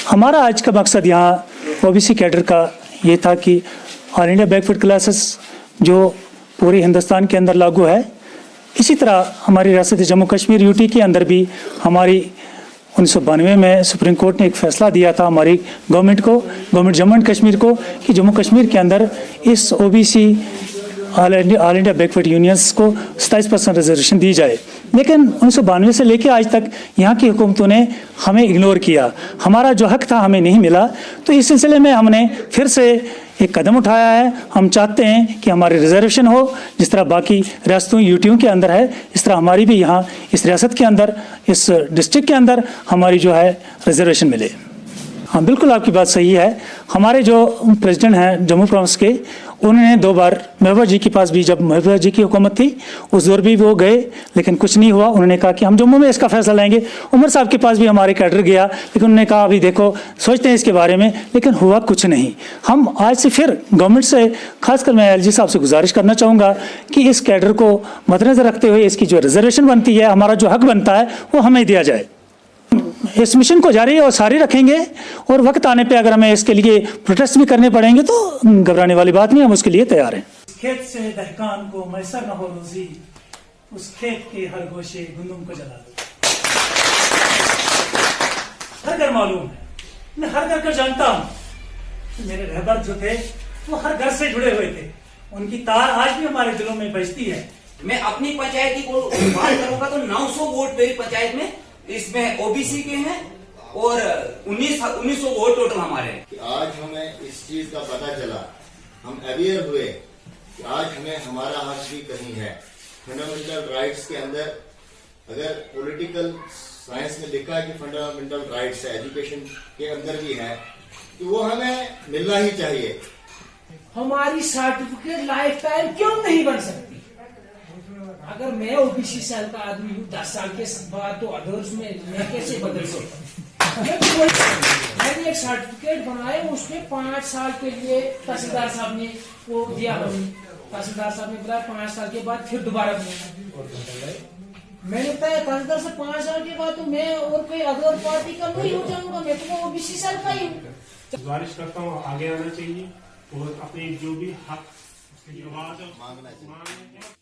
हमारा आज का मकसद यहाँ ओबीसी कैडर का ये था कि ऑल इंडिया बैकवर्ड क्लासेस जो पूरे हिंदुस्तान के अंदर लागू है, इसी तरह हमारी रियासत जम्मू कश्मीर यूटी के अंदर भी हमारी 1992 में सुप्रीम कोर्ट ने एक फैसला दिया था हमारी गवर्नमेंट जम्मू एंड कश्मीर को कि जम्मू कश्मीर के अंदर इस OBC all India backward unions को 27% रिजर्वेशन दी जाए। लेकिन 1992 से लेकर आज तक यहाँ की हुकूमतों ने हमें इग्नोर किया, हमारा जो हक था हमें नहीं मिला। तो इस सिलसिले में हमने फिर से एक कदम उठाया है। हम चाहते हैं कि हमारी रिजर्वेशन हो, जिस तरह बाकी रियासतों यूटियों के अंदर है, इस तरह हमारी भी यहाँ इस रियासत के अंदर, इस डिस्ट्रिक्ट के अंदर हमारी जो है रिजर्वेशन मिले। हाँ, बिल्कुल आपकी बात सही है। हमारे जो प्रेसिडेंट हैं जम्मू प्रोविंस के, उन्होंने 2 बार महबूबा जी के पास भी, जब महबूबा जी की हुकूमत थी उस दौर भी वो गए, लेकिन कुछ नहीं हुआ। उन्होंने कहा कि हम जम्मू में इसका फैसला लेंगे। उमर साहब के पास भी हमारे कैडर गया, लेकिन उन्होंने कहा अभी देखो सोचते हैं इसके बारे में, लेकिन हुआ कुछ नहीं। हम आज से फिर गवर्नमेंट से, खासकर मैं एलजी साहब से गुजारिश करना चाहूँगा कि इस कैडर को मद्देनजर रखते हुए इसकी जो रिजर्वेशन बनती है, हमारा जो हक बनता है, वो हमें दिया जाए। इस मिशन को जारी और सारी रखेंगे और वक्त आने पे अगर हमें इसके लिए प्रोटेस्ट भी करने पड़ेंगे तो घबराने वाली बात नहीं, हम उसके लिए तैयार हैं। खेत से दहकान को मैसर न हो रोजी, उस खेत के हर गोशे गुंदुम को जला दो। हर घर मालूम है, मैं हर घर का जानता हूँ। मेरे रहबर जो थे वो हर घर से जुड़े हुए थे, उनकी तार आज भी हमारे दिलों में बजती है। मैं अपनी पंचायत की बात करूंगा तो 900 वोट मेरी पंचायत में, इसमें ओबीसी के हैं और 1900 वोट टोटल हमारे। आज हमें इस चीज का पता चला, हम अवेयर हुए कि आज हमें हमारा हक भी कहीं है। फंडामेंटल राइट्स के अंदर, अगर पॉलिटिकल साइंस में लिखा है कि फंडामेंटल राइट्स है, एजुकेशन के अंदर भी है, तो वो हमें मिलना ही चाहिए। हमारी सर्टिफिकेट लाइफ टाइम क्यों नहीं बन सकती? अगर मैं ओबीसी साल का आदमी हूँ 10 साल के बाद, तो अदर्स में मैं कैसे बदल सकता? मैंने एक सर्टिफिकेट बनाया, उसमें 5 साल के लिए तहसीलदार साहब ने वो दिया। तहसीलदार साहब ने बताया 5 साल के बाद फिर दोबारा मैंने बताया तहसीलदार से 5 साल के बाद तो मैं और कोई अदर पार्टी का नहीं हो जाऊंगा, मैं तो ओबीसी साल का ही हूँ। गुजारिश करता हूँ आगे आना चाहिए और अपने जो भी हक मांगना चाहिए।